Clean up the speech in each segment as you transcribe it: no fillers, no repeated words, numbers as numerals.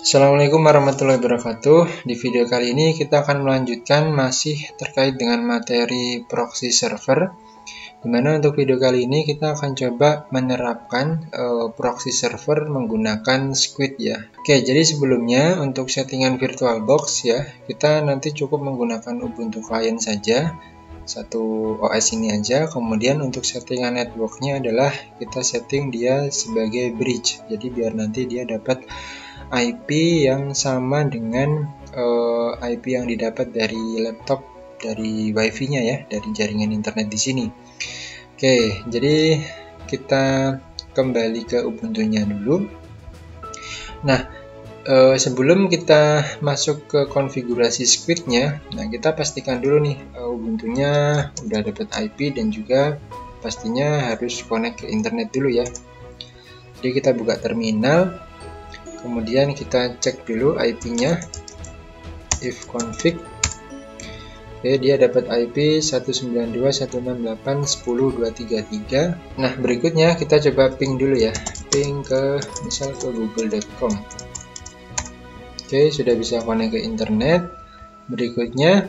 Assalamualaikum warahmatullahi wabarakatuh. Di video kali ini kita akan melanjutkan masih terkait dengan materi proxy server. Dimana untuk video kali ini kita akan coba menerapkan proxy server menggunakan Squid ya. Oke, jadi sebelumnya untuk settingan VirtualBox ya, kita nanti cukup menggunakan Ubuntu Client saja. Satu OS ini aja. Kemudian untuk settingan networknya adalah kita setting dia sebagai bridge. Jadi biar nanti dia dapat IP yang sama dengan IP yang didapat dari laptop, dari WiFi-nya ya, dari jaringan internet di sini. Oke, jadi kita kembali ke Ubuntu-nya dulu. Nah, sebelum kita masuk ke konfigurasi Squid-nya, nah kita pastikan dulu nih Ubuntu-nya udah dapat IP dan juga pastinya harus connect ke internet dulu ya. Jadi kita buka terminal. Kemudian kita cek dulu IP-nya, if config. Oke, dia dapat IP 192.168.10.233. Nah, berikutnya kita coba ping dulu ya. Ping ke misal ke google.com. Oke, sudah bisa connect ke internet. Berikutnya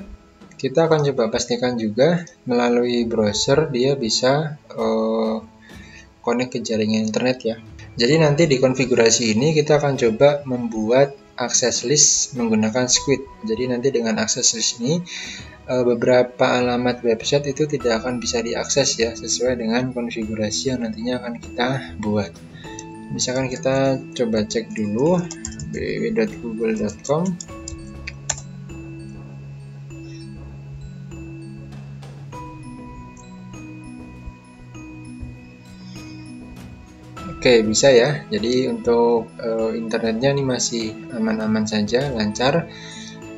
kita akan coba pastikan juga melalui browser dia bisa connect ke jaringan internet ya. Jadi nanti di konfigurasi ini kita akan coba membuat access list menggunakan Squid. Jadi nanti dengan access list ini beberapa alamat website itu tidak akan bisa diakses ya, sesuai dengan konfigurasi yang nantinya akan kita buat. Misalkan kita coba cek dulu www.google.com. Oke, bisa ya. Jadi untuk internetnya ini masih aman-aman saja, lancar.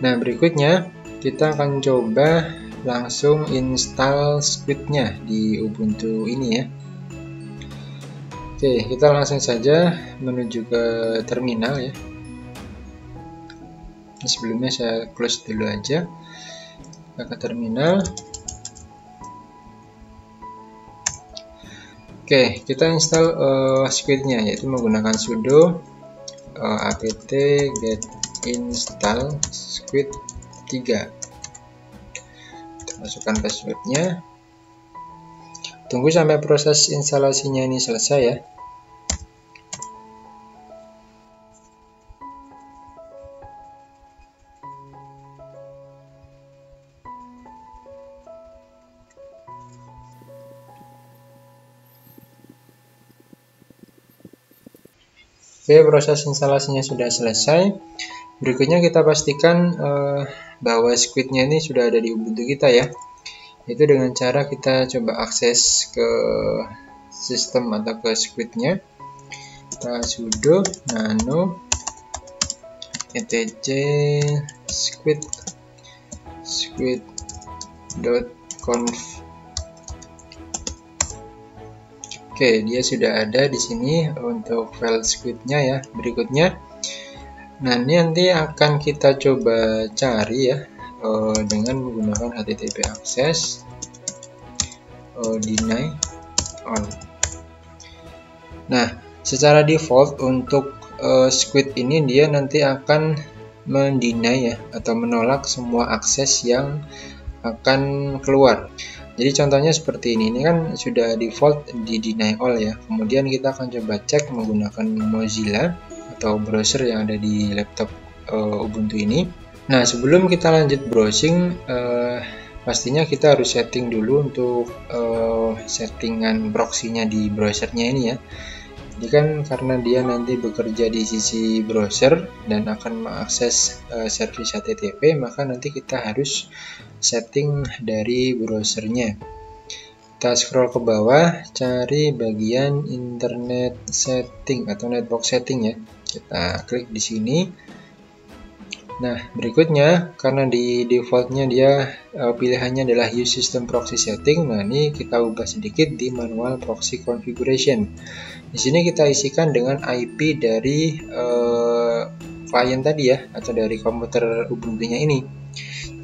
Nah, berikutnya kita akan coba langsung install Squid-nya di Ubuntu ini ya. Oke, kita langsung saja menuju ke terminal ya. Sebelumnya saya close dulu aja. Kita ke terminal. Oke, kita install Squid-nya yaitu menggunakan sudo apt get install squid 3. Kita masukkan passwordnya. Tunggu sampai proses instalasinya ini selesai ya. Oke, proses instalasinya sudah selesai. Berikutnya kita pastikan bahwa Squid-nya ini sudah ada di Ubuntu kita ya. Itu dengan cara kita coba akses ke sistem atau ke Squid-nya. Kita sudo nano etc squid.conf. Oke, dia sudah ada di sini untuk file Squid-nya ya. Berikutnya, nah ini nanti akan kita coba cari ya dengan menggunakan HTTP access deny all. Nah, secara default untuk Squid ini dia nanti akan mendeny ya atau menolak semua akses yang akan keluar. Jadi contohnya seperti ini kan sudah default di deny all ya. Kemudian kita akan coba cek menggunakan Mozilla atau browser yang ada di laptop Ubuntu ini. Nah, sebelum kita lanjut browsing, pastinya kita harus setting dulu untuk settingan proxy-nya di browsernya ini ya. Jadi kan karena dia nanti bekerja di sisi browser dan akan mengakses service HTTP, maka nanti kita harus setting dari browsernya. Kita scroll ke bawah, cari bagian internet setting atau network setting ya. Kita klik di sini. Nah, berikutnya karena di defaultnya dia pilihannya adalah use system proxy setting. Nah, ini kita ubah sedikit di manual proxy configuration. Di sini kita isikan dengan IP dari klien tadi ya, atau dari komputer Ubuntu-nya ini.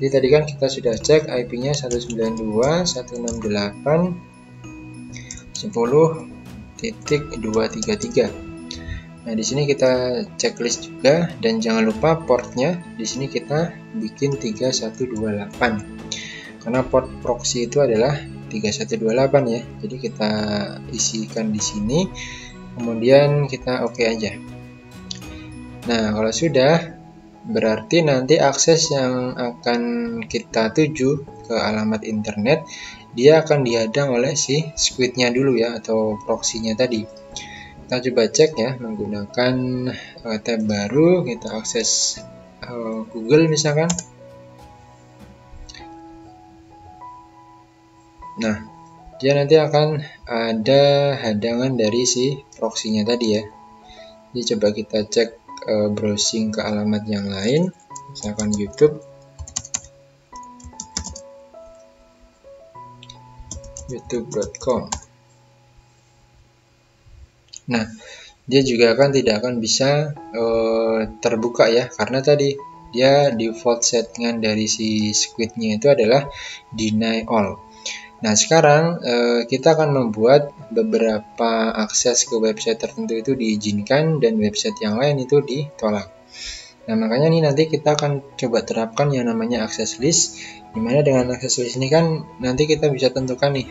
Jadi tadi kan kita sudah cek IP-nya 192.168.10.233. Nah, di sini kita checklist juga, dan jangan lupa portnya di sini kita bikin 3128. Karena port proxy itu adalah 3128 ya. Jadi kita isikan di sini, kemudian kita oke aja. Nah, kalau sudah, berarti nanti akses yang akan kita tuju ke alamat internet, dia akan dihadang oleh si squid-nya dulu ya, atau proxy-nya tadi. Kita coba cek ya, menggunakan tab baru, kita akses Google misalkan. Nah, dia nanti akan ada hadangan dari si proxy-nya tadi ya. Jadi coba kita cek browsing ke alamat yang lain, misalkan YouTube. youtube.com. Nah, dia juga tidak akan bisa terbuka ya, karena tadi dia default settingan dari si squid-nya itu adalah deny all. Nah, sekarang kita akan membuat beberapa akses ke website tertentu itu diizinkan dan website yang lain itu ditolak. Nah, makanya nih nanti kita akan coba terapkan yang namanya access list, dimana dengan access list ini kan nanti kita bisa tentukan nih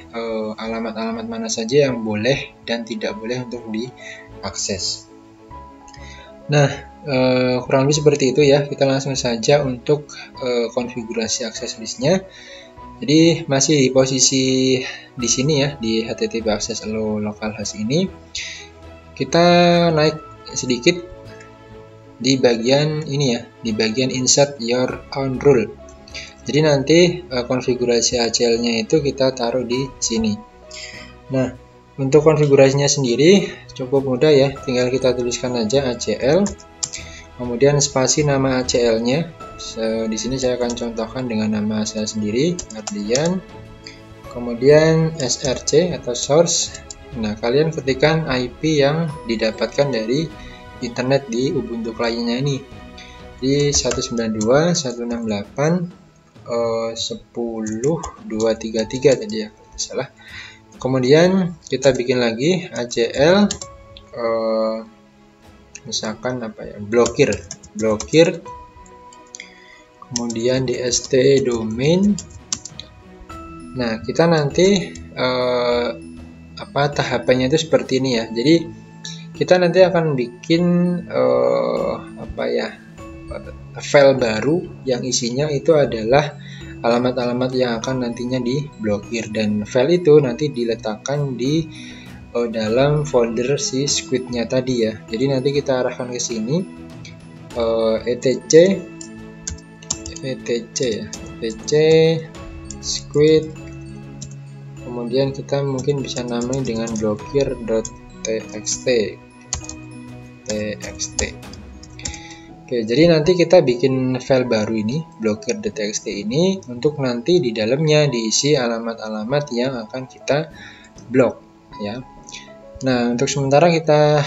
alamat-alamat mana saja yang boleh dan tidak boleh untuk diakses. Nah, kurang lebih seperti itu ya. Kita langsung saja untuk konfigurasi access listnya. Jadi masih di posisi di sini ya, di HTTP access allow localhost ini. Kita naik sedikit di bagian ini ya, di bagian insert your own rule. Jadi nanti konfigurasi ACL-nya itu kita taruh di sini. Nah, untuk konfigurasinya sendiri cukup mudah ya, tinggal kita tuliskan aja ACL, kemudian spasi nama ACL-nya. Di sini saya akan contohkan dengan nama saya sendiri, Ardian, kemudian src atau source. Nah, kalian ketikkan IP yang didapatkan dari internet di Ubuntu kliennya ini, di 192.168.10.233 tadi ya, kalau salah. Kemudian kita bikin lagi ACL, misalkan apa ya, blokir, kemudian di st domain. Nah, kita nanti tahapannya itu seperti ini ya. Jadi kita nanti akan bikin file baru yang isinya itu adalah alamat-alamat yang akan nantinya diblokir, dan file itu nanti diletakkan di dalam folder si squid-nya tadi ya. Jadi nanti kita arahkan ke sini, etc squid, kemudian kita mungkin bisa namanya dengan blokir.txt. Oke, jadi nanti kita bikin file baru ini, blokir.txt ini, untuk nanti di dalamnya diisi alamat-alamat yang akan kita blok ya. Nah, untuk sementara kita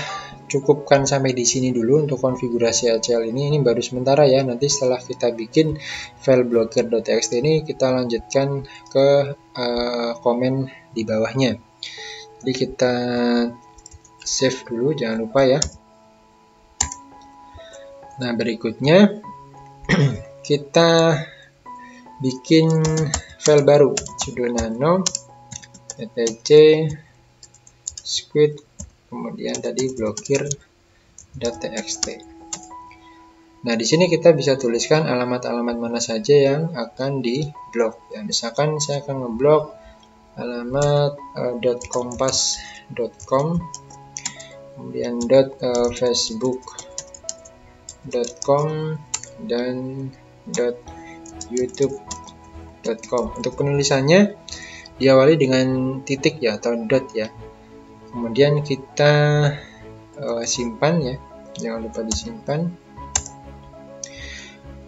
cukupkan sampai di sini dulu untuk konfigurasi ACL ini baru sementara ya. Nanti setelah kita bikin file blokir.txt ini, kita lanjutkan ke komen di bawahnya. Jadi kita save dulu, jangan lupa ya. Nah, berikutnya kita bikin file baru, sudo nano etc squid, kemudian tadi blokir.txt. Nah, di sini kita bisa tuliskan alamat-alamat mana saja yang akan diblok. Ya, misalkan saya akan ngeblok alamat .kompas.com, kemudian .facebook.com dan .youtube.com. Untuk penulisannya diawali dengan titik ya, atau dot ya. Kemudian kita simpan ya, jangan lupa disimpan.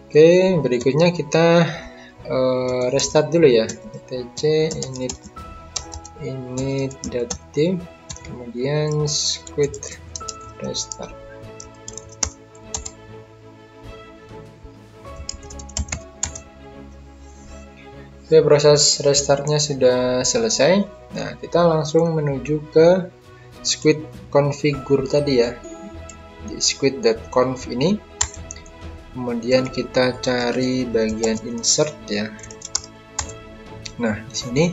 Oke, berikutnya kita restart dulu ya, etc init.t, kemudian squid restart. Oke, proses restartnya sudah selesai. Nah, kita langsung menuju ke squid configure tadi ya. di squid.conf ini. Kemudian kita cari bagian insert ya. Nah, di sini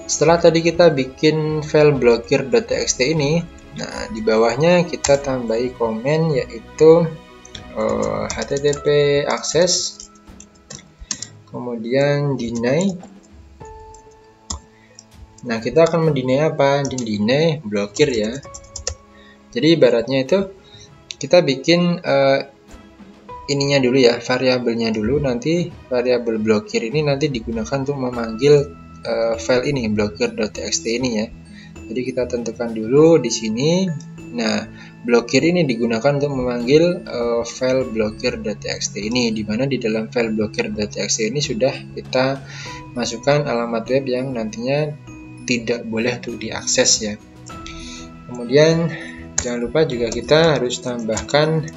setelah tadi kita bikin file blokir.txt ini, nah di bawahnya kita tambahi komen yaitu http access, kemudian deny. Nah, kita akan mendeny apa? Deny blokir ya. Jadi ibaratnya itu kita bikin ininya dulu ya, variabelnya dulu. Nanti variabel blokir ini nanti digunakan untuk memanggil file ini blokir.txt ini ya. Jadi kita tentukan dulu di sini. Nah, blokir ini digunakan untuk memanggil file blokir.txt ini, dimana di dalam file blokir.txt ini sudah kita masukkan alamat web yang nantinya tidak boleh untuk diakses ya. Kemudian jangan lupa juga kita harus tambahkan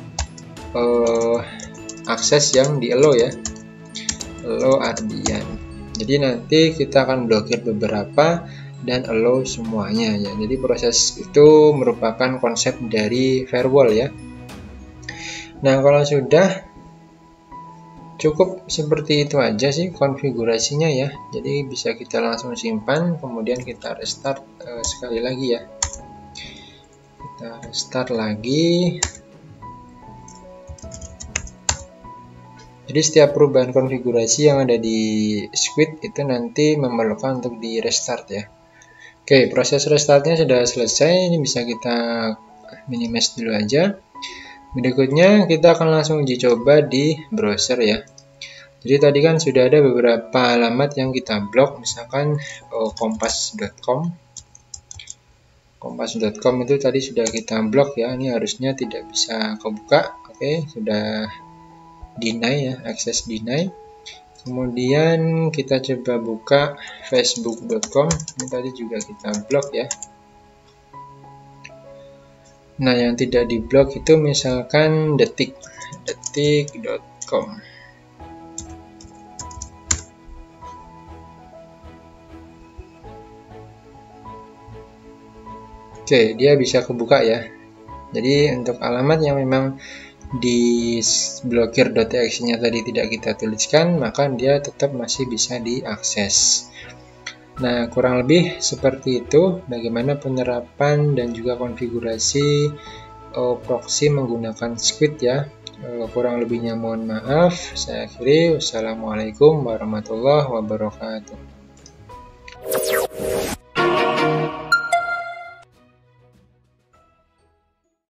akses yang di allow ya, allow Ardian. Jadi nanti kita akan blokir beberapa dan allow semuanya ya. Jadi proses itu merupakan konsep dari firewall ya. Nah, kalau sudah cukup seperti itu aja sih konfigurasinya ya. Jadi bisa kita langsung simpan, kemudian kita restart sekali lagi ya. Kita restart lagi. Jadi setiap perubahan konfigurasi yang ada di Squid itu nanti memerlukan untuk di restart ya. Oke, proses restartnya sudah selesai. Ini bisa kita minimize dulu aja. Berikutnya kita akan langsung uji coba di browser ya. Jadi tadi kan sudah ada beberapa alamat yang kita blok, misalkan kompas.com. Kompas.com itu tadi sudah kita blok ya. Ini harusnya tidak bisa kebuka. Oke, sudah deny ya, akses deny. Kemudian kita coba buka facebook.com. Ini tadi juga kita blok ya. Nah, yang tidak diblok itu misalkan detik.com. Oke, dia bisa kebuka ya. Jadi untuk alamat yang memang di blokir.txt-nya tadi tidak kita tuliskan, maka dia tetap masih bisa diakses. Nah, kurang lebih seperti itu bagaimana penerapan dan juga konfigurasi proxy menggunakan Squid ya. Kurang lebihnya mohon maaf. Saya akhiri. Wassalamualaikum warahmatullahi wabarakatuh.